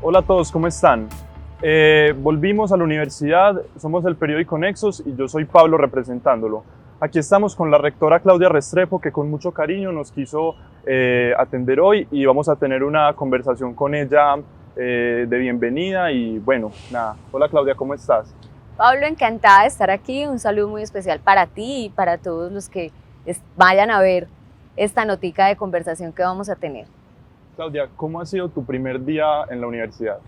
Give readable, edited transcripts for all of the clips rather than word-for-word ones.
Hola a todos, ¿cómo están? Volvimos a la universidad, somos el periódico Nexos y yo soy Pablo representándolo. Aquí estamos con la rectora Claudia Restrepo, que con mucho cariño nos quiso atender hoy y vamos a tener una conversación con ella de bienvenida y bueno, nada. Hola Claudia, ¿cómo estás? Pablo, encantada de estar aquí, un saludo muy especial para ti y para todos los que vayan a ver esta notica de conversación que vamos a tener. Claudia, ¿cómo ha sido tu primer día en la universidad?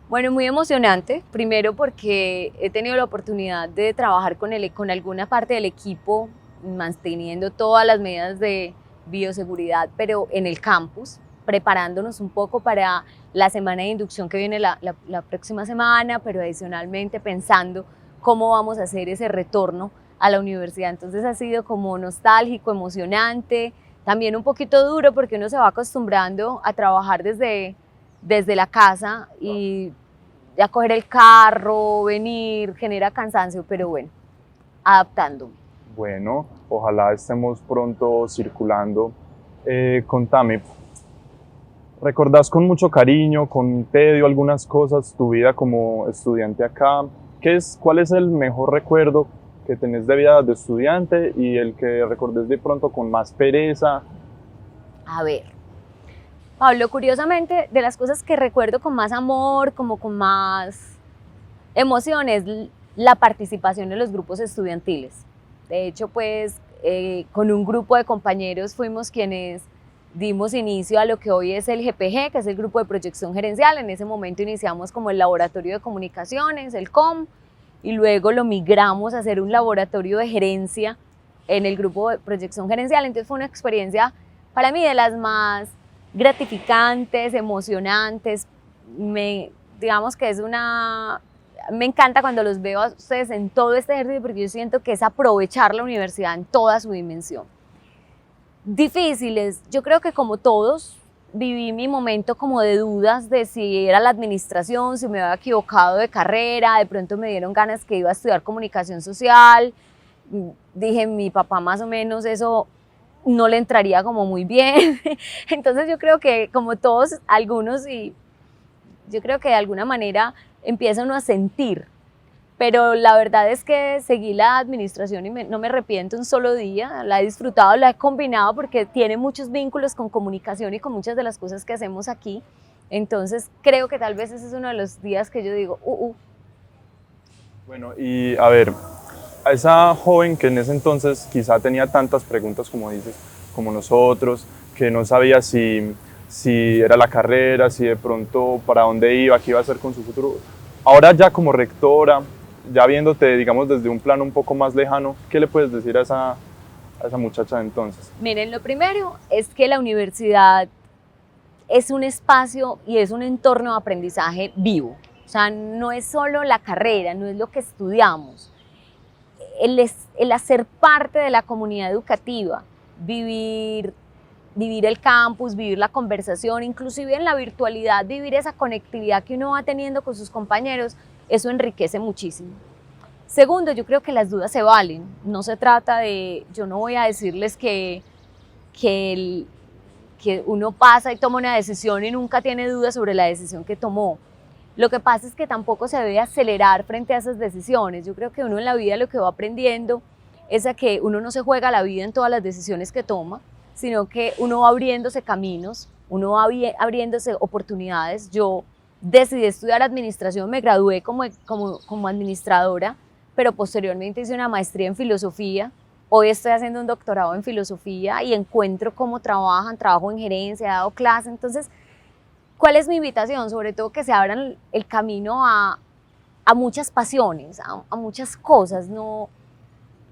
Bueno, muy emocionante, primero porque he tenido la oportunidad de trabajar con alguna parte del equipo, manteniendo todas las medidas de bioseguridad, pero en el campus, preparándonos un poco para la semana de inducción que viene la próxima semana, pero adicionalmente pensando cómo vamos a hacer ese retorno a la universidad. Entonces ha sido como nostálgico, emocionante, también un poquito duro porque uno se va acostumbrando a trabajar desde la casa y ya coger el carro, venir, genera cansancio, pero bueno, adaptándome. Bueno, ojalá estemos pronto circulando. Contame, ¿recordás con mucho cariño, con tedio algunas cosas tu vida como estudiante acá? ¿Cuál es el mejor recuerdo que tenés de vida de estudiante y el que recordés de pronto con más pereza? A ver, Pablo, curiosamente, de las cosas que recuerdo con más amor, como con más emociones, la participación en los grupos estudiantiles. De hecho, pues, con un grupo de compañeros fuimos quienes dimos inicio a lo que hoy es el GPG, que es el Grupo de Proyección Gerencial. En ese momento iniciamos como el Laboratorio de Comunicaciones, el COM, y luego lo migramos a hacer un laboratorio de gerencia en el Grupo de Proyección Gerencial. Entonces fue una experiencia para mí de las más gratificantes, emocionantes. Digamos que me encanta cuando los veo a ustedes en todo este ejercicio porque yo siento que es aprovechar la universidad en toda su dimensión. Difíciles, yo creo que como todos viví mi momento como de dudas de si era la administración, si me había equivocado de carrera, de pronto me dieron ganas que iba a estudiar comunicación social, dije mi papá más o menos eso no le entraría como muy bien, entonces yo creo que como todos, algunos, y yo creo que de alguna manera empieza uno a sentir, pero la verdad es que seguí la administración y no me arrepiento un solo día, la he disfrutado, la he combinado porque tiene muchos vínculos con comunicación y con muchas de las cosas que hacemos aquí, entonces creo que tal vez ese es uno de los días que yo digo, Bueno, y a ver, a esa joven que en ese entonces quizá tenía tantas preguntas como dices, como nosotros, que no sabía si era la carrera, si de pronto para dónde iba, qué iba a hacer con su futuro. Ahora ya como rectora, ya viéndote, digamos, desde un plano un poco más lejano, ¿qué le puedes decir a esa muchacha de entonces? Miren, lo primero es que la universidad es un espacio y es un entorno de aprendizaje vivo. O sea, no es solo la carrera, no es lo que estudiamos. El hacer parte de la comunidad educativa, vivir el campus, vivir la conversación, inclusive en la virtualidad, vivir esa conectividad que uno va teniendo con sus compañeros, eso enriquece muchísimo. Segundo, yo creo que las dudas se valen. No se trata de, yo no voy a decirles que uno pasa y toma una decisión y nunca tiene dudas sobre la decisión que tomó. Lo que pasa es que tampoco se debe acelerar frente a esas decisiones. Yo creo que uno en la vida lo que va aprendiendo es a que uno no se juega la vida en todas las decisiones que toma, sino que uno va abriéndose caminos, uno va abriéndose oportunidades. Yo decidí estudiar administración, me gradué como administradora, pero posteriormente hice una maestría en filosofía. Hoy estoy haciendo un doctorado en filosofía y encuentro cómo trabajo en gerencia, he dado clases. Entonces, ¿cuál es mi invitación? Sobre todo que se abran el camino a muchas pasiones, a muchas cosas. No,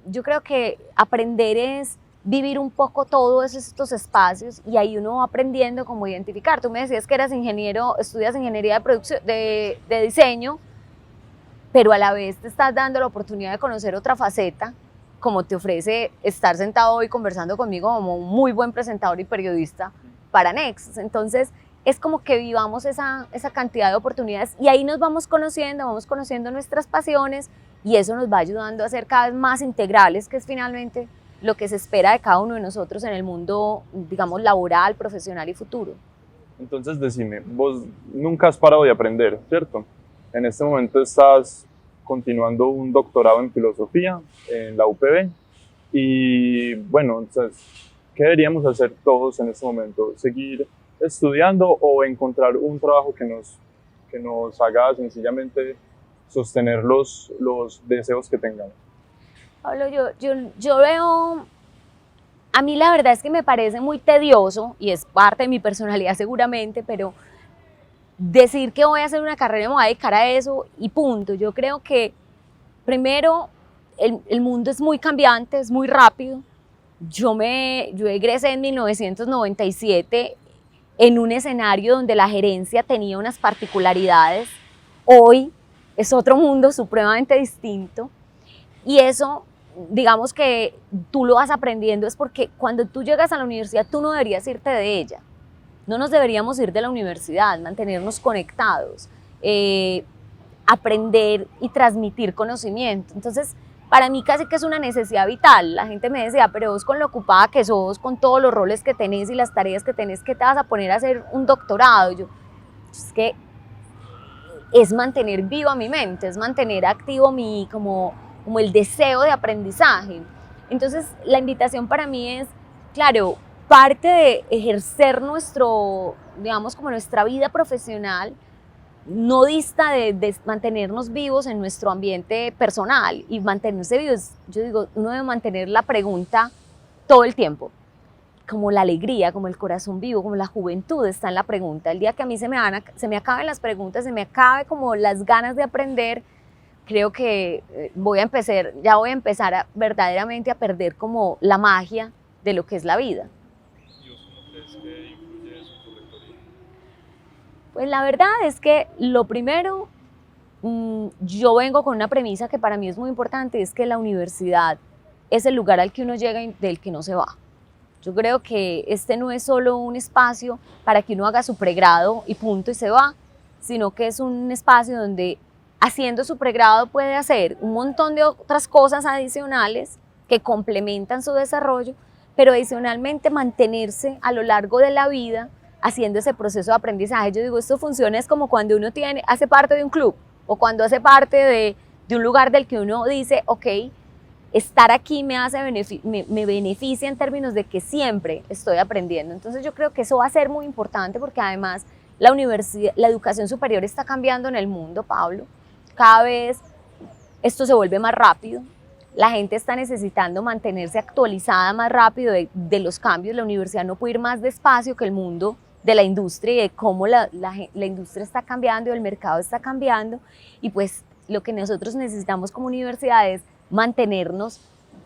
yo creo que aprender es vivir un poco todos estos espacios y ahí uno va aprendiendo cómo identificar. Tú me decías que eras ingeniero, estudias ingeniería de producción, de diseño, pero a la vez te estás dando la oportunidad de conocer otra faceta, como te ofrece estar sentado hoy conversando conmigo como un muy buen presentador y periodista para Nexos. Entonces, es como que vivamos esa cantidad de oportunidades y ahí nos vamos conociendo nuestras pasiones y eso nos va ayudando a ser cada vez más integrales, que es finalmente lo que se espera de cada uno de nosotros en el mundo, digamos, laboral, profesional y futuro. Entonces decime, vos nunca has parado de aprender, ¿cierto? En este momento estás continuando un doctorado en filosofía en la UPB y bueno, entonces, ¿qué deberíamos hacer todos en este momento? ¿Seguir estudiando o encontrar un trabajo que nos haga sencillamente sostener los deseos que tengamos? Pablo, yo veo, a mí la verdad es que me parece muy tedioso y es parte de mi personalidad seguramente, pero decir que voy a hacer una carrera y me voy a dedicar a eso y punto. Yo creo que primero el mundo es muy cambiante, es muy rápido. Yo egresé en 1997 en un escenario donde la gerencia tenía unas particularidades. Hoy es otro mundo supremamente distinto y eso, digamos que tú lo vas aprendiendo es porque cuando tú llegas a la universidad tú no deberías irte de ella. No nos deberíamos ir de la universidad, mantenernos conectados, aprender y transmitir conocimiento. Entonces, para mí casi que es una necesidad vital. La gente me decía, pero vos con lo ocupada que sos, con todos los roles que tenés y las tareas que tenés, ¿qué te vas a poner a hacer un doctorado? Y yo, es que es mantener viva mi mente, es mantener activo como el deseo de aprendizaje. Entonces, la invitación para mí es, claro, parte de ejercer digamos, como nuestra vida profesional, no dista de mantenernos vivos en nuestro ambiente personal y mantenerse vivos. Yo digo, uno debe mantener la pregunta todo el tiempo, como la alegría, como el corazón vivo, como la juventud está en la pregunta. El día que a mí se me acaben las preguntas, se me acabe como las ganas de aprender, creo que ya voy a empezar verdaderamente a perder como la magia de lo que es la vida. ¿Y vos cómo crees que influye eso en tu rectoría? Pues la verdad es que lo primero, yo vengo con una premisa que para mí es muy importante, es que la universidad es el lugar al que uno llega y del que no se va. Yo creo que este no es solo un espacio para que uno haga su pregrado y punto y se va, sino que es un espacio donde haciendo su pregrado puede hacer un montón de otras cosas adicionales que complementan su desarrollo, pero adicionalmente mantenerse a lo largo de la vida haciendo ese proceso de aprendizaje. Yo digo, esto funciona es como cuando uno hace parte de un club o cuando hace parte de un lugar del que uno dice, ok, estar aquí me beneficia en términos de que siempre estoy aprendiendo. Entonces yo creo que eso va a ser muy importante porque además la educación superior está cambiando en el mundo, Pablo. Cada vez esto se vuelve más rápido. La gente está necesitando mantenerse actualizada más rápido de los cambios. La universidad no puede ir más despacio que el mundo de la industria y de cómo la industria está cambiando y el mercado está cambiando. Y pues lo que nosotros necesitamos como universidad es mantenernos.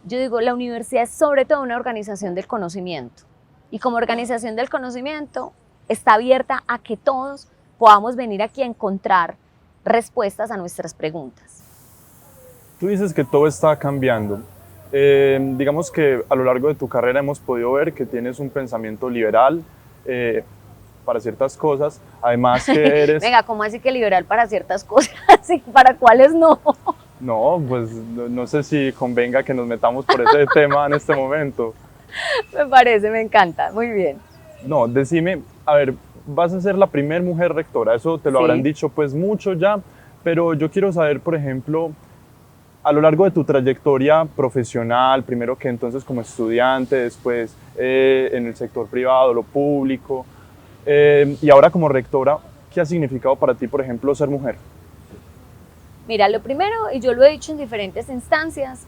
Yo digo, la universidad es sobre todo una organización del conocimiento. Y como organización del conocimiento está abierta a que todos podamos venir aquí a encontrar respuestas a nuestras preguntas. Tú dices que todo está cambiando. Digamos que a lo largo de tu carrera hemos podido ver que tienes un pensamiento liberal para ciertas cosas, además que eres... Venga, ¿cómo así que liberal para ciertas cosas y para cuáles no? No, pues no sé si convenga que nos metamos por ese tema en este momento. Me parece, me encanta, muy bien. No, decime, a ver, vas a ser la primera mujer rectora, eso te lo habrán dicho pues mucho ya, pero yo quiero saber, por ejemplo, a lo largo de tu trayectoria profesional, primero que entonces como estudiante, después en el sector privado, lo público, y ahora como rectora, ¿qué ha significado para ti, por ejemplo, ser mujer? Mira, lo primero, y yo lo he dicho en diferentes instancias,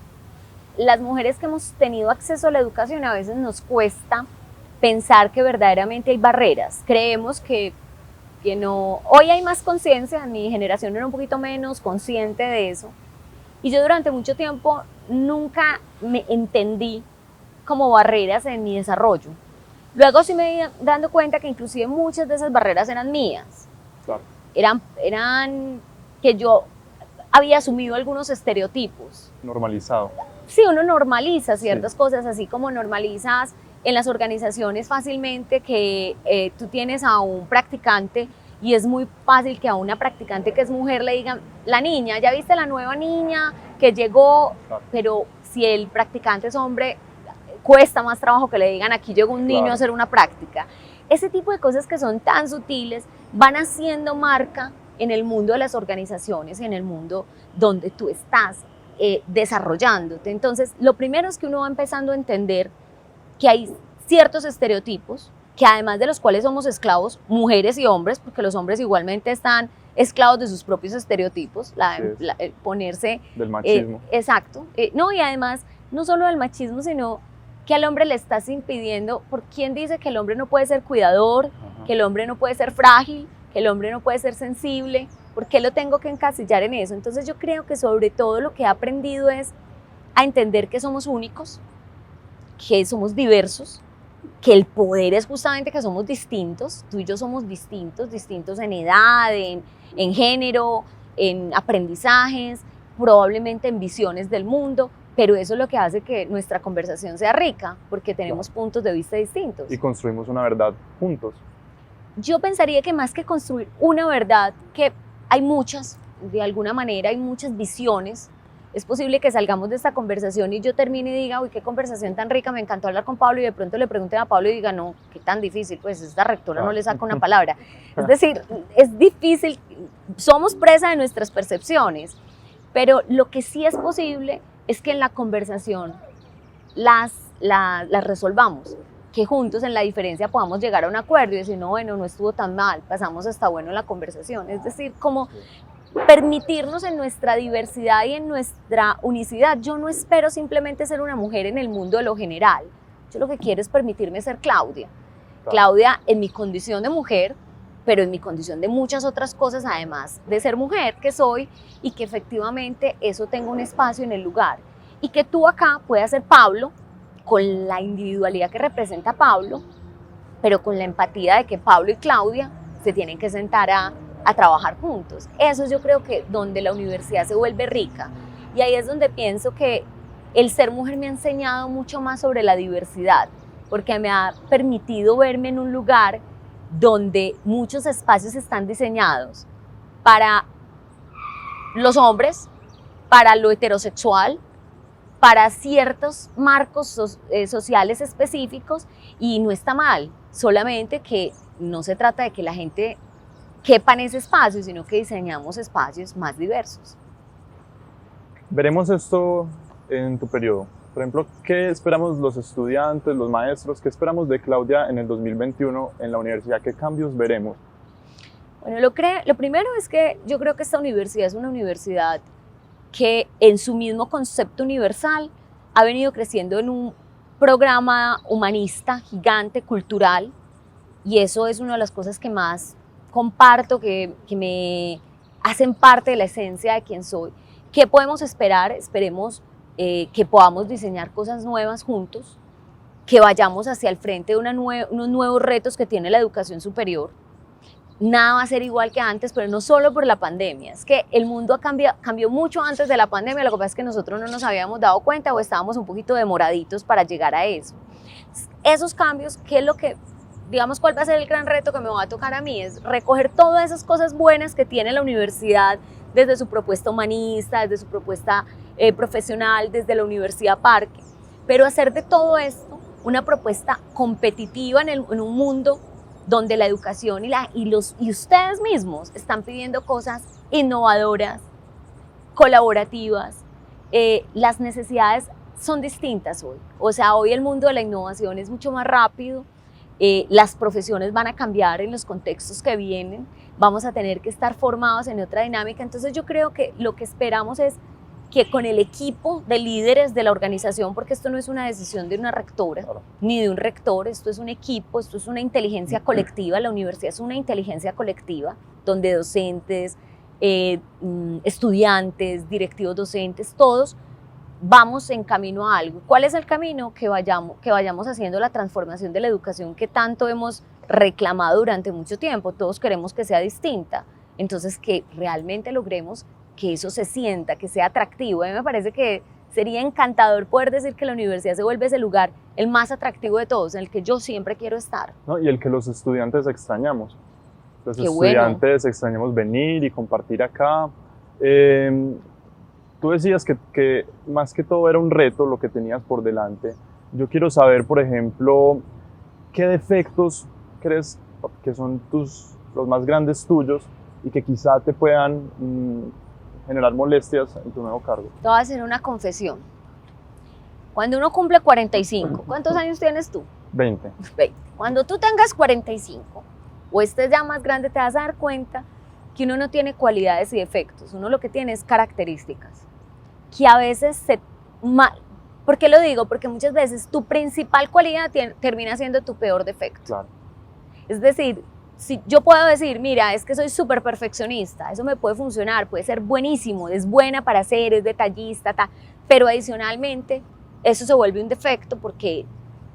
las mujeres que hemos tenido acceso a la educación a veces nos cuesta pensar que verdaderamente hay barreras. Creemos que no. Hoy hay más conciencia, mi generación era un poquito menos consciente de eso. Y yo durante mucho tiempo nunca me entendí como barreras en mi desarrollo. Luego sí me di dando cuenta que inclusive muchas de esas barreras eran mías. Claro. Eran que yo había asumido algunos estereotipos. Normalizado. Sí, uno normaliza ciertas cosas, así como normalizas en las organizaciones fácilmente que tú tienes a un practicante y es muy fácil que a una practicante que es mujer le digan, la niña, ¿ya viste la nueva niña que llegó? Claro. Pero si el practicante es hombre, cuesta más trabajo que le digan, aquí llegó un niño a hacer una práctica. ese tipo de cosas que son tan sutiles van haciendo marca en el mundo de las organizaciones y en el mundo donde tú estás desarrollándote. Entonces, lo primero es que uno va empezando a entender que hay ciertos estereotipos, que además de los cuales somos esclavos, mujeres y hombres, porque los hombres igualmente están esclavos de sus propios estereotipos, ponerse... Del machismo. Exacto. No, y además, no solo del machismo, sino que al hombre le estás impidiendo, ¿por quién dice que el hombre no puede ser cuidador, Ajá. que el hombre no puede ser frágil, que el hombre no puede ser sensible? ¿Por qué lo tengo que encasillar en eso? Entonces yo creo que sobre todo lo que he aprendido es a entender que somos únicos, que somos diversos, que el poder es justamente que somos distintos, tú y yo somos distintos, distintos en edad, en género, en aprendizajes, probablemente en visiones del mundo, pero eso es lo que hace que nuestra conversación sea rica, porque tenemos puntos de vista distintos. Y construimos una verdad juntos. Yo pensaría que más que construir una verdad, que hay muchas, de alguna manera hay muchas visiones. Es posible que salgamos de esta conversación y yo termine y diga, uy, qué conversación tan rica, me encantó hablar con Pablo, y de pronto le pregunten a Pablo y diga, no, qué tan difícil, pues esta rectora no le saca una palabra. Es decir, es difícil, somos presa de nuestras percepciones, pero lo que sí es posible es que en la conversación las resolvamos, que juntos en la diferencia podamos llegar a un acuerdo y decir, no, bueno, no estuvo tan mal, pasamos hasta bueno en la conversación. Es decir, como permitirnos en nuestra diversidad y en nuestra unicidad. Yo no espero simplemente ser una mujer en el mundo de lo general. Yo lo que quiero es permitirme ser Claudia. Claro. Claudia en mi condición de mujer, pero en mi condición de muchas otras cosas, además de ser mujer que soy, y que efectivamente eso tenga un espacio en el lugar. Y que tú acá puedas ser Pablo, con la individualidad que representa Pablo, pero con la empatía de que Pablo y Claudia se tienen que sentar a trabajar juntos. Eso es, yo creo, que donde la universidad se vuelve rica, y ahí es donde pienso que el ser mujer me ha enseñado mucho más sobre la diversidad, porque me ha permitido verme en un lugar donde muchos espacios están diseñados para los hombres, para lo heterosexual, para ciertos marcos sociales específicos, y no está mal, solamente que no se trata de que la gente quepa en ese espacio, sino que diseñamos espacios más diversos. Veremos esto en tu periodo. Por ejemplo, ¿qué esperamos los estudiantes, los maestros? ¿Qué esperamos de Claudia en el 2021 en la universidad? ¿Qué cambios veremos? Bueno, lo primero es que yo creo que esta universidad es una universidad que en su mismo concepto universal ha venido creciendo en un programa humanista, gigante, cultural, y eso es una de las cosas que más comparto, que me hacen parte de la esencia de quién soy. ¿Qué podemos esperar? Esperemos que podamos diseñar cosas nuevas juntos, que vayamos hacia el frente de unos nuevos retos que tiene la educación superior. Nada va a ser igual que antes, pero no solo por la pandemia. Es que el mundo cambió mucho antes de la pandemia, lo que pasa es que nosotros no nos habíamos dado cuenta o estábamos un poquito demoraditos para llegar a eso. Esos cambios, ¿qué es lo que, digamos, cuál va a ser el gran reto que me va a tocar a mí? Es recoger todas esas cosas buenas que tiene la universidad desde su propuesta humanista, desde su propuesta profesional, desde la Universidad Parque, pero hacer de todo esto una propuesta competitiva en un mundo donde la educación y ustedes mismos están pidiendo cosas innovadoras, colaborativas. Las necesidades son distintas hoy. O sea, hoy el mundo de la innovación es mucho más rápido, las profesiones van a cambiar en los contextos que vienen, vamos a tener que estar formados en otra dinámica. Entonces yo creo que lo que esperamos es que con el equipo de líderes de la organización, porque esto no es una decisión de una rectora, claro, ni de un rector, esto es un equipo, esto es una inteligencia colectiva, la universidad es una inteligencia colectiva, donde docentes, estudiantes, directivos docentes, todos vamos en camino a algo. ¿Cuál es el camino? Que vayamos haciendo la transformación de la educación que tanto hemos reclamado durante mucho tiempo. Todos queremos que sea distinta, entonces que realmente logremos que eso se sienta, que sea atractivo. A mí me parece que sería encantador poder decir que la universidad se vuelve ese lugar el más atractivo de todos, en el que yo siempre quiero estar. ¿No? Y el que los estudiantes extrañamos. Los estudiantes extrañamos venir y compartir acá. Tú decías que más que todo era un reto lo que tenías por delante. Yo quiero saber, por ejemplo, qué defectos crees que son los más grandes tuyos y que quizá te puedan generar molestias en tu nuevo cargo? Te voy a hacer una confesión. Cuando uno cumple 45, ¿cuántos años tienes tú? 20. 20. Cuando tú tengas 45 o estés ya más grande, te vas a dar cuenta que uno no tiene cualidades y defectos, uno lo que tiene es características, que a veces ¿por qué lo digo? Porque muchas veces tu principal cualidad termina siendo tu peor defecto. Claro. Es decir, si yo puedo decir, mira, es que soy súper perfeccionista, eso me puede funcionar, puede ser buenísimo, es buena para hacer, es detallista, pero adicionalmente eso se vuelve un defecto porque,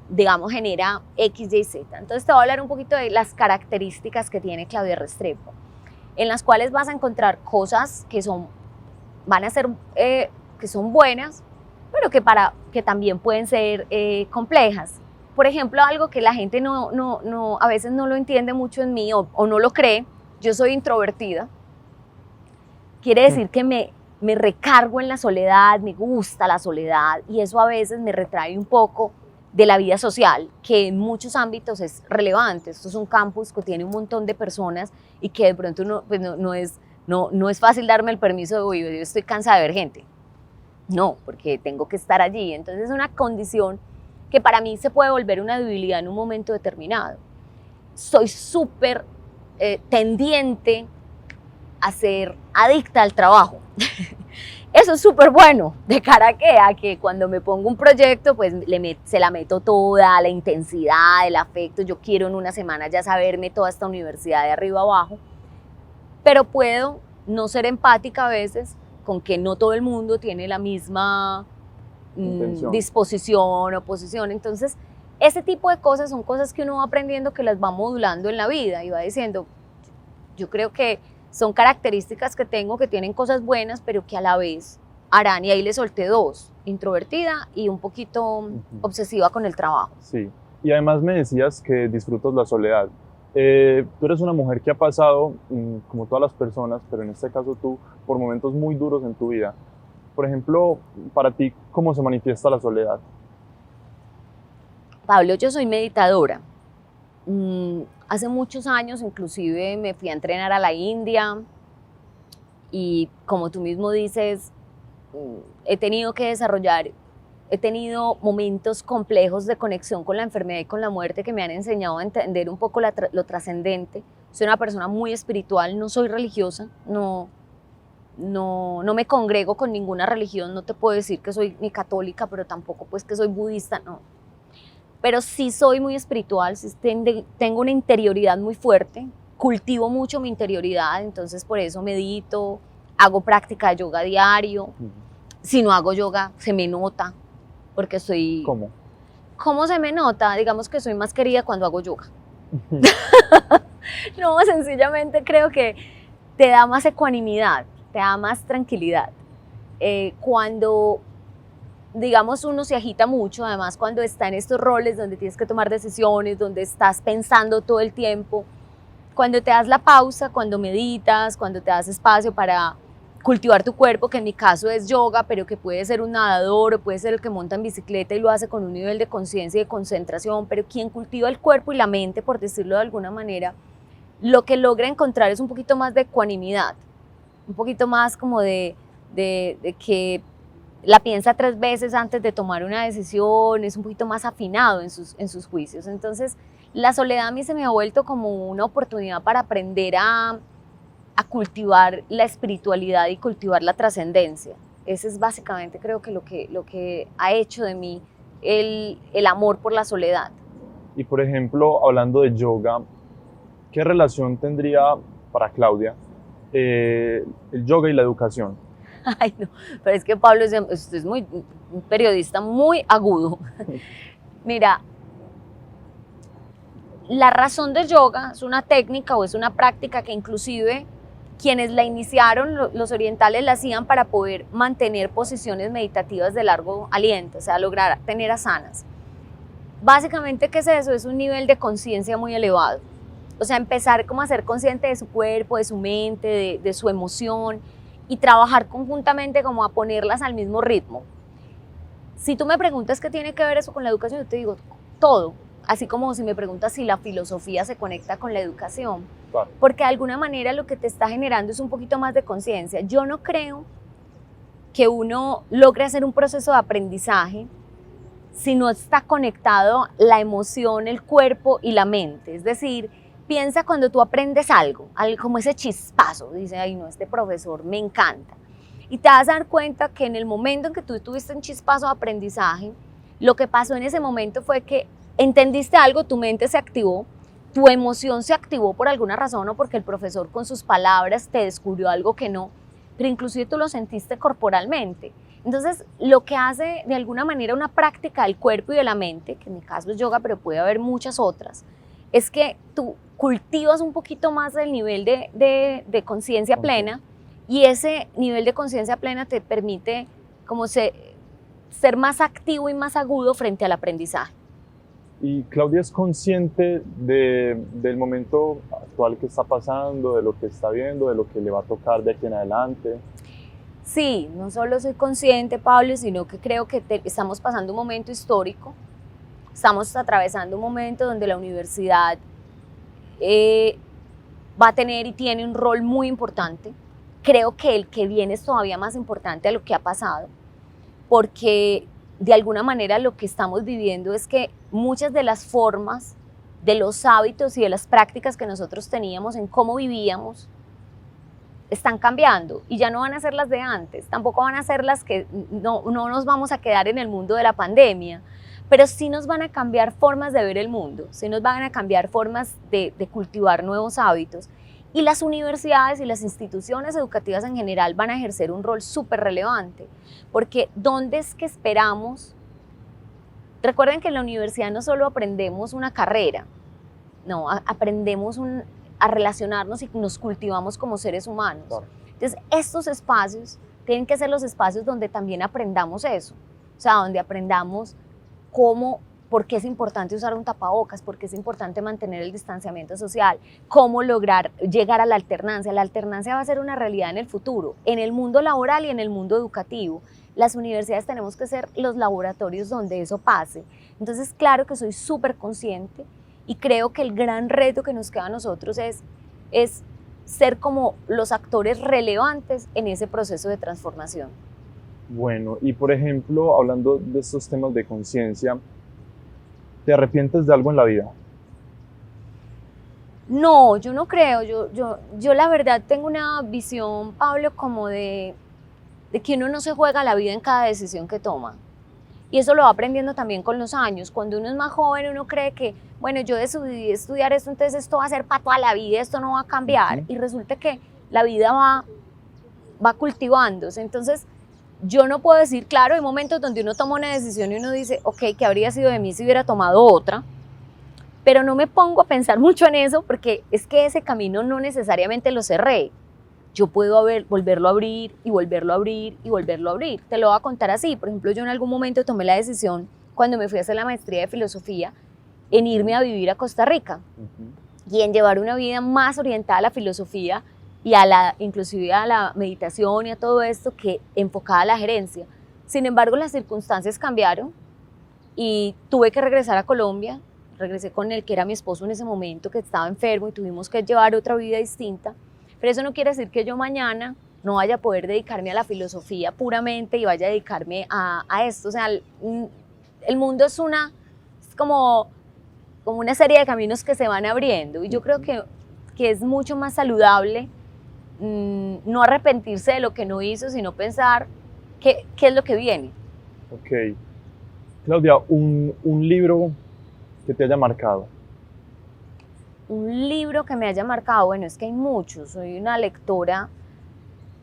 digamos, genera X, Y, Z. Entonces te voy a hablar un poquito de las características que tiene Claudia Restrepo, en las cuales vas a encontrar cosas que van a ser, que son buenas, pero que también pueden ser complejas. Por ejemplo, algo que la gente a veces no lo entiende mucho en mí o no lo cree, yo soy introvertida. Quiere decir que me recargo en la soledad, me gusta la soledad y eso a veces me retrae un poco de la vida social, que en muchos ámbitos es relevante. Esto es un campus que tiene un montón de personas y que de pronto no es fácil darme el permiso de, oye, yo estoy cansada de ver gente. No, porque tengo que estar allí. Entonces es una condición que para mí se puede volver una debilidad en un momento determinado. Soy súper tendiente a ser adicta al trabajo. Eso es súper bueno, de cara a que cuando me pongo un proyecto, pues se la meto toda, la intensidad, el afecto. Yo quiero en una semana ya saberme toda esta universidad de arriba abajo, pero puedo no ser empática a veces con que no todo el mundo tiene la misma disposición o posición. Entonces, ese tipo de cosas son cosas que uno va aprendiendo, que las va modulando en la vida y va diciendo, yo creo que son características que tengo que tienen cosas buenas, pero que a la vez harán, y ahí le solté dos, introvertida y un poquito obsesiva con el trabajo. Sí, y además me decías que disfrutas la soledad. Tú eres una mujer que ha pasado, como todas las personas, pero en este caso tú, por momentos muy duros en tu vida. Por ejemplo, para ti, ¿cómo se manifiesta la soledad? Pablo, yo soy meditadora. Hace muchos años inclusive me fui a entrenar a la India y como tú mismo dices, he tenido momentos complejos de conexión con la enfermedad y con la muerte que me han enseñado a entender un poco lo trascendente. Soy una persona muy espiritual, no soy religiosa, no me congrego con ninguna religión, no te puedo decir que soy ni católica, pero tampoco pues que soy budista, no. Pero sí soy muy espiritual, sí tengo una interioridad muy fuerte, cultivo mucho mi interioridad, entonces por eso medito, hago práctica de yoga diario. Si no hago yoga, se me nota, porque soy... ¿Cómo? ¿Cómo se me nota? Digamos que soy más querida cuando hago yoga. No, sencillamente creo que te da más ecuanimidad, te da más tranquilidad. Cuando, digamos, uno se agita mucho, además cuando está en estos roles donde tienes que tomar decisiones, donde estás pensando todo el tiempo, cuando te das la pausa, cuando meditas, cuando te das espacio para cultivar tu cuerpo, que en mi caso es yoga, pero que puede ser un nadador o puede ser el que monta en bicicleta y lo hace con un nivel de conciencia y de concentración, pero quien cultiva el cuerpo y la mente, por decirlo de alguna manera, lo que logra encontrar es un poquito más de ecuanimidad, un poquito más como de que la piensa 3 veces antes de tomar una decisión, es un poquito más afinado en sus juicios. Entonces, la soledad a mí se me ha vuelto como una oportunidad para aprender a cultivar la espiritualidad y cultivar la trascendencia. Ese es básicamente, creo que lo que ha hecho de mí el amor por la soledad. Y por ejemplo, hablando de yoga, ¿qué relación tendría para Claudia el yoga y la educación? Ay, no, pero es que Pablo es un periodista muy agudo. Mira, la razón del yoga es una técnica o es una práctica que inclusive quienes la iniciaron, los orientales, la hacían para poder mantener posiciones meditativas de largo aliento, o sea, lograr tener asanas. Básicamente, ¿qué es eso? Es un nivel de conciencia muy elevado. O sea, empezar como a ser consciente de su cuerpo, de su mente, de su emoción y trabajar conjuntamente como a ponerlas al mismo ritmo. Si tú me preguntas qué tiene que ver eso con la educación, yo te digo todo. así como si me preguntas si la filosofía se conecta con la educación, Claro. porque de alguna manera lo que te está generando es un poquito más de conciencia. Yo no creo que uno logre hacer un proceso de aprendizaje si no está conectado la emoción, el cuerpo y la mente. Es decir, piensa cuando tú aprendes algo como ese chispazo, dice, ay no, este profesor me encanta. Y te vas a dar cuenta que en el momento en que tú tuviste un chispazo de aprendizaje, lo que pasó en ese momento fue que entendiste algo, tu mente se activó, tu emoción se activó por alguna razón o porque el profesor con sus palabras te descubrió algo que no, pero inclusive tú lo sentiste corporalmente. Entonces, lo que hace de alguna manera una práctica del cuerpo y de la mente, que en mi caso es yoga, pero puede haber muchas otras, es que tú cultivas un poquito más el nivel de conciencia plena, y ese nivel de conciencia plena te permite como ser más activo y más agudo frente al aprendizaje. Y Claudia es consciente del momento actual que está pasando, de lo que está viendo, de lo que le va a tocar de aquí en adelante. Sí, no solo soy consciente, Pablo, sino que creo que estamos pasando un momento histórico, estamos atravesando un momento donde la universidad va a tener y tiene un rol muy importante. Creo que el que viene es todavía más importante a lo que ha pasado, porque de alguna manera lo que estamos viviendo es que muchas de las formas, de los hábitos y de las prácticas que nosotros teníamos en cómo vivíamos, están cambiando y ya no van a ser las de antes, tampoco van a ser las que no nos vamos a quedar en el mundo de la pandemia, pero sí nos van a cambiar formas de ver el mundo, sí nos van a cambiar formas de cultivar nuevos hábitos, y las universidades y las instituciones educativas en general van a ejercer un rol súper relevante, porque ¿dónde es que esperamos? Recuerden que en la universidad no solo aprendemos una carrera, no, aprendemos a relacionarnos y nos cultivamos como seres humanos. Claro. Entonces, estos espacios tienen que ser los espacios donde también aprendamos eso, o sea, donde aprendamos por qué es importante usar un tapabocas, por qué es importante mantener el distanciamiento social, cómo lograr llegar a la alternancia. La alternancia va a ser una realidad en el futuro, en el mundo laboral y en el mundo educativo. Las universidades tenemos que ser los laboratorios donde eso pase. Entonces, claro que soy súper consciente y creo que el gran reto que nos queda a nosotros es ser como los actores relevantes en ese proceso de transformación. Bueno, y por ejemplo, hablando de estos temas de conciencia, ¿te arrepientes de algo en la vida? No, yo no creo. Yo la verdad tengo una visión, Pablo, como de que uno no se juega la vida en cada decisión que toma. Y eso lo va aprendiendo también con los años. Cuando uno es más joven, uno cree que, bueno, yo decidí estudiar esto, entonces esto va a ser para toda la vida, esto no va a cambiar. Y resulta que la vida va cultivándose. Entonces, yo no puedo decir, claro, hay momentos donde uno toma una decisión y uno dice, ok, ¿qué habría sido de mí si hubiera tomado otra? Pero no me pongo a pensar mucho en eso porque es que ese camino no necesariamente lo cerré. Yo puedo volverlo a abrir y volverlo a abrir y volverlo a abrir. Te lo voy a contar así. Por ejemplo, yo en algún momento tomé la decisión, cuando me fui a hacer la maestría de filosofía, en irme a vivir a Costa Rica y en llevar una vida más orientada a la filosofía y inclusive a la meditación y a todo esto que enfocada a la gerencia. Sin embargo, las circunstancias cambiaron y tuve que regresar a Colombia. Regresé con el que era mi esposo en ese momento, que estaba enfermo, y tuvimos que llevar otra vida distinta. Pero eso no quiere decir que yo mañana no vaya a poder dedicarme a la filosofía puramente y vaya a dedicarme a esto. O sea, el mundo es como una serie de caminos que se van abriendo, y yo creo que es mucho más saludable no arrepentirse de lo que no hizo, sino pensar qué es lo que viene. Ok. Claudia, un libro que te haya marcado. Un libro que me haya marcado, bueno, es que hay muchos, soy una lectora.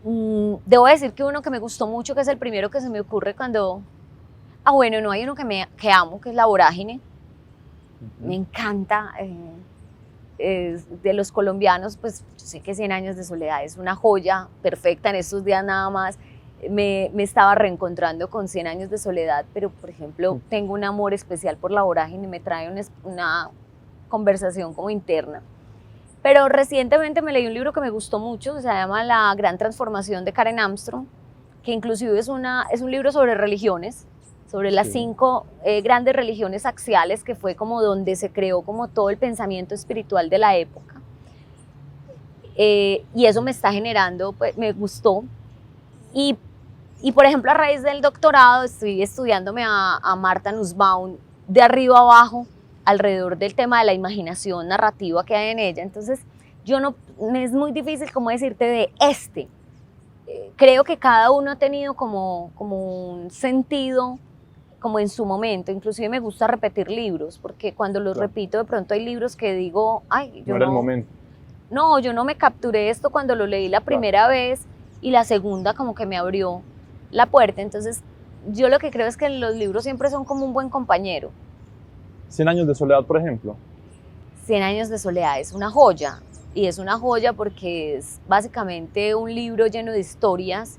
Debo decir que uno que me gustó mucho, que es el primero que se me ocurre cuando... bueno, no, hay uno que amo, que es La Vorágine. Me encanta. De los colombianos, pues yo sé que 100 años de soledad es una joya perfecta. En estos días nada más me estaba reencontrando con 100 años de soledad, pero por ejemplo tengo un amor especial por La Vorágine, me trae una conversación como interna. Pero recientemente me leí un libro que me gustó mucho, que se llama La Gran Transformación, de Karen Armstrong, que inclusive es un libro sobre religiones. O sobre las Sí. 5 grandes religiones axiales, que fue como donde se creó como todo el pensamiento espiritual de la época. Y eso me está generando, pues, me gustó. Y por ejemplo, a raíz del doctorado estoy estudiándome a Martha Nussbaum de arriba a abajo alrededor del tema de la imaginación narrativa que hay en ella. Entonces, yo no, me es muy difícil como decirte de este. Creo que cada uno ha tenido como un sentido como en su momento. Inclusive me gusta repetir libros, porque cuando los Claro. repito de pronto hay libros que digo, ay, No yo era el no, momento. no, yo no me capturé esto cuando lo leí la Claro. primera vez, y la segunda como que me abrió la puerta. Entonces, yo lo que creo es que los libros siempre son como un buen compañero. 100 años de soledad, por ejemplo. 100 años de soledad es una joya, y es una joya porque es básicamente un libro lleno de historias,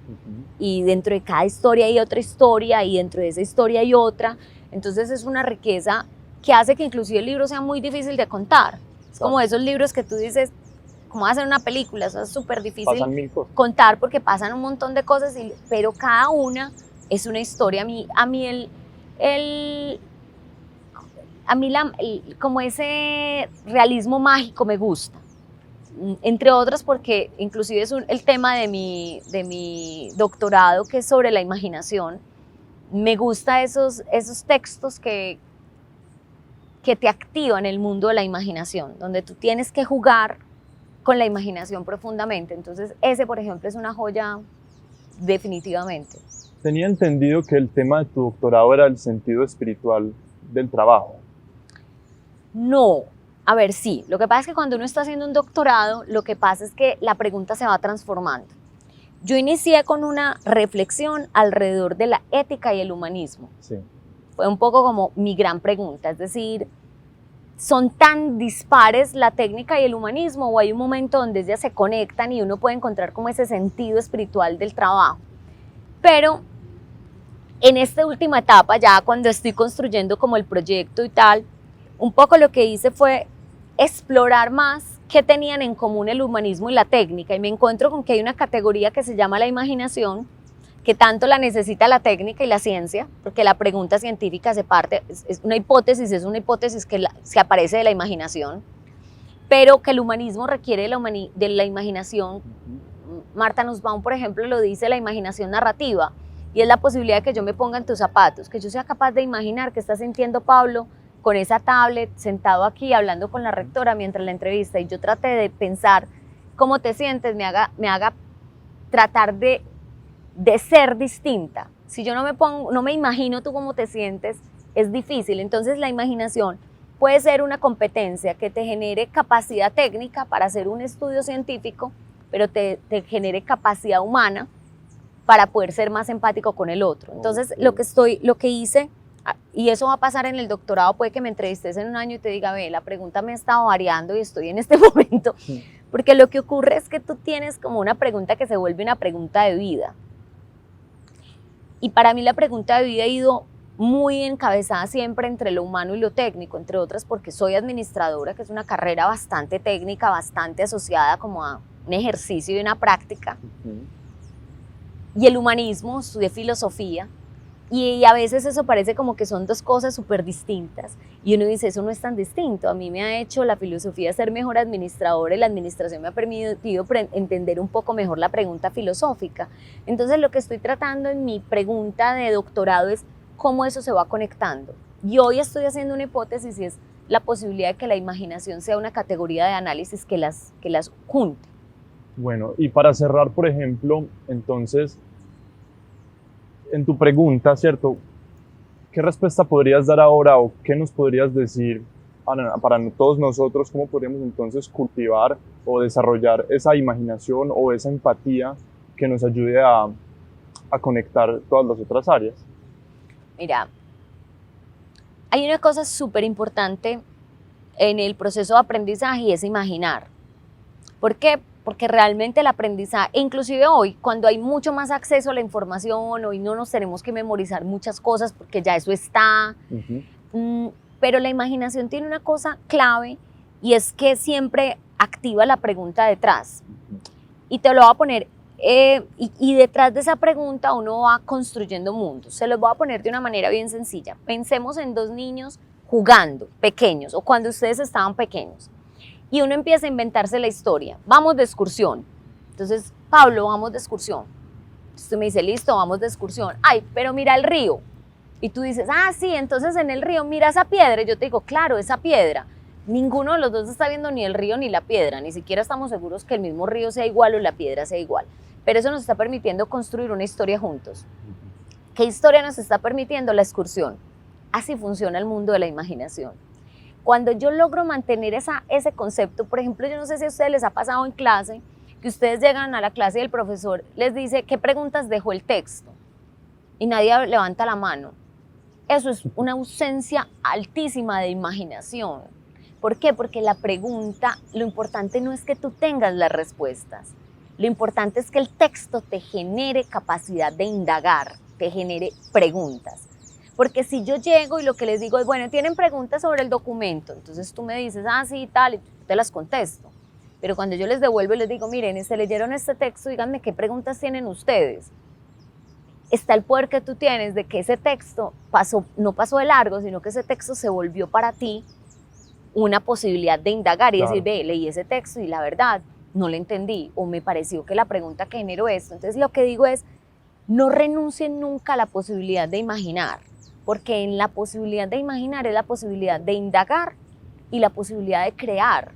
y dentro de cada historia hay otra historia, y dentro de esa historia hay otra. Entonces es una riqueza que hace que inclusive el libro sea muy difícil de contar. Es como esos libros que tú dices, ¿cómo hacer una película? Eso es súper difícil Pasan 1000 cosas. contar porque pasan un montón de cosas, pero cada una es una historia. Como ese realismo mágico me gusta. Entre otras porque inclusive es el tema de mi doctorado, que es sobre la imaginación. Me gusta esos textos que te activan el mundo de la imaginación, donde tú tienes que jugar con la imaginación profundamente. Entonces ese, por ejemplo, es una joya definitivamente. Tenía entendido que el tema de tu doctorado era el sentido espiritual del trabajo. No, a ver, sí. Lo que pasa es que cuando uno está haciendo un doctorado, lo que pasa es que la pregunta se va transformando. Yo inicié con una reflexión alrededor de la ética y el humanismo. Sí. Fue un poco como mi gran pregunta, es decir, ¿son tan dispares la técnica y el humanismo, o hay un momento donde ellas se conectan y uno puede encontrar como ese sentido espiritual del trabajo? Pero en esta última etapa, ya cuando estoy construyendo como el proyecto y tal, un poco lo que hice fue explorar más qué tenían en común el humanismo y la técnica, y me encuentro con que hay una categoría que se llama la imaginación, que tanto la necesita la técnica y la ciencia, porque la pregunta científica es una hipótesis que se aparece de la imaginación, pero que el humanismo requiere de la imaginación. Martha Nussbaum, por ejemplo, lo dice, la imaginación narrativa, y es la posibilidad de que yo me ponga en tus zapatos, que yo sea capaz de imaginar qué está sintiendo Pablo con esa tablet, sentado aquí hablando con la rectora mientras la entrevista, y yo trate de pensar cómo te sientes, me haga tratar de ser distinta. Si yo no me imagino tú cómo te sientes, es difícil. Entonces la imaginación puede ser una competencia que te genere capacidad técnica para hacer un estudio científico, pero te genere capacidad humana para poder ser más empático con el otro. Entonces lo que hice, y eso va a pasar en el doctorado, puede que me entrevistes en un año y te diga, ve, la pregunta me ha estado variando y estoy en este momento, porque lo que ocurre es que tú tienes como una pregunta que se vuelve una pregunta de vida. Y para mí la pregunta de vida ha ido muy encabezada siempre entre lo humano y lo técnico, entre otras porque soy administradora, que es una carrera bastante técnica, bastante asociada como a un ejercicio y una práctica. Y el humanismo, estudié filosofía, y a veces eso parece como que son dos cosas súper distintas, y uno dice, eso no es tan distinto. A mí me ha hecho la filosofía ser mejor administradora, y la administración me ha permitido entender un poco mejor la pregunta filosófica. Entonces lo que estoy tratando en mi pregunta de doctorado es cómo eso se va conectando. Y hoy estoy haciendo una hipótesis, y es la posibilidad de que la imaginación sea una categoría de análisis que las junte. Bueno, y para cerrar, por ejemplo, entonces, en tu pregunta, ¿cierto? ¿Qué respuesta podrías dar ahora, o qué nos podrías decir para todos nosotros? ¿Cómo podríamos entonces cultivar o desarrollar esa imaginación o esa empatía que nos ayude a conectar todas las otras áreas? Mira, hay una cosa súper importante en el proceso de aprendizaje, y es imaginar. ¿Por qué? Porque realmente el aprendizaje, inclusive hoy, cuando hay mucho más acceso a la información, hoy no nos tenemos que memorizar muchas cosas porque ya eso está, pero la imaginación tiene una cosa clave, y es que siempre activa la pregunta detrás. Y te lo voy a poner Y detrás de esa pregunta uno va construyendo mundos. Se los voy a poner de una manera bien sencilla. Pensemos en dos niños jugando, pequeños, o cuando ustedes estaban pequeños. Y uno empieza a inventarse la historia. Vamos de excursión. Entonces, Pablo, vamos de excursión. Entonces tú me dices, listo, vamos de excursión. Ay, pero mira el río. Y tú dices, ah, sí, entonces en el río mira esa piedra. Y yo te digo, claro, esa piedra. Ninguno de los dos está viendo ni el río ni la piedra. Ni siquiera estamos seguros que el mismo río sea igual o la piedra sea igual. Pero eso nos está permitiendo construir una historia juntos. ¿Qué historia nos está permitiendo? La excursión. Así funciona el mundo de la imaginación. Cuando yo logro mantener ese concepto, por ejemplo, yo no sé si a ustedes les ha pasado en clase, que ustedes llegan a la clase y el profesor les dice, ¿qué preguntas dejó el texto? Y nadie levanta la mano. Eso es una ausencia altísima de imaginación. ¿Por qué? Porque la pregunta, lo importante no es que tú tengas las respuestas. Lo importante es que el texto te genere capacidad de indagar, te genere preguntas. Porque si yo llego y lo que les digo es, bueno, tienen preguntas sobre el documento, entonces tú me dices, ah, sí, tal, y te las contesto. Pero cuando yo les devuelvo y les digo, miren, se leyeron este texto, díganme qué preguntas tienen ustedes. Está el poder que tú tienes de que ese texto no pasó de largo, sino que ese texto se volvió para ti una posibilidad de indagar y Claro. decir, ve, leí ese texto y la verdad no le entendí o me pareció que la pregunta que generó esto. Entonces lo que digo es, no renuncien nunca a la posibilidad de imaginar, porque en la posibilidad de imaginar es la posibilidad de indagar y la posibilidad de crear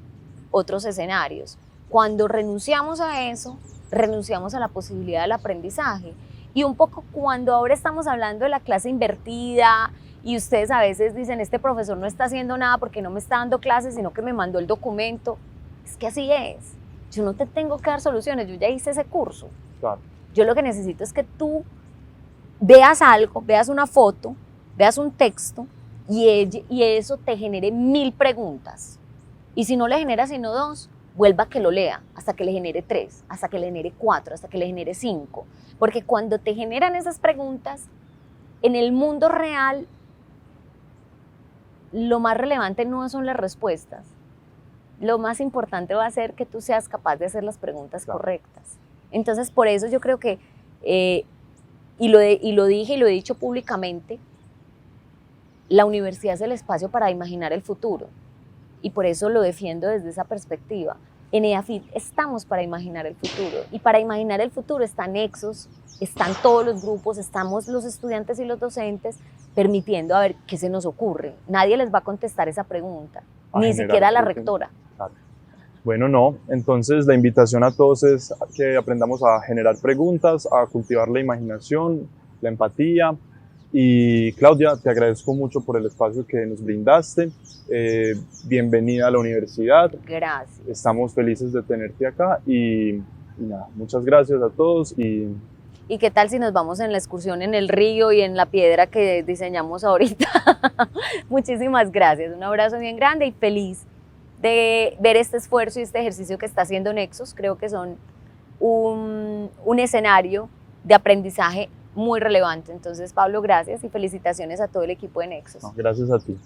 otros escenarios. Cuando renunciamos a eso, renunciamos a la posibilidad del aprendizaje. Y un poco cuando ahora estamos hablando de la clase invertida y ustedes a veces dicen, este profesor no está haciendo nada porque no me está dando clases, sino que me mandó el documento. Es que así es. Yo no te tengo que dar soluciones, yo ya hice ese curso. Claro. Yo lo que necesito es que tú veas algo, veas una foto, veas un texto y eso te genere 1000 preguntas. Y si no le genera sino 2, vuelva a que lo lea hasta que le genere 3, hasta que le genere 4, hasta que le genere 5. Porque cuando te generan esas preguntas, en el mundo real, lo más relevante no son las respuestas. Lo más importante va a ser que tú seas capaz de hacer las preguntas correctas. Entonces, por eso yo creo que, y lo dije y lo he dicho públicamente, la universidad es el espacio para imaginar el futuro. Y por eso lo defiendo desde esa perspectiva. En EAFIT estamos para imaginar el futuro. Y para imaginar el futuro están Nexos, están todos los grupos, estamos los estudiantes y los docentes permitiendo a ver qué se nos ocurre. Nadie les va a contestar esa pregunta, ni siquiera la rectora. Claro. Bueno, no. Entonces la invitación a todos es que aprendamos a generar preguntas, a cultivar la imaginación, la empatía. Y Claudia, te agradezco mucho por el espacio que nos brindaste. Bienvenida a la universidad. Gracias. Estamos felices de tenerte acá y nada, muchas gracias a todos. ¿Y qué tal si nos vamos en la excursión en el río y en la piedra que diseñamos ahorita? Muchísimas gracias. Un abrazo bien grande y feliz de ver este esfuerzo y este ejercicio que está haciendo Nexos. Creo que son un escenario de aprendizaje muy relevante. Entonces, Pablo, gracias y felicitaciones a todo el equipo de Nexos. No, gracias a ti.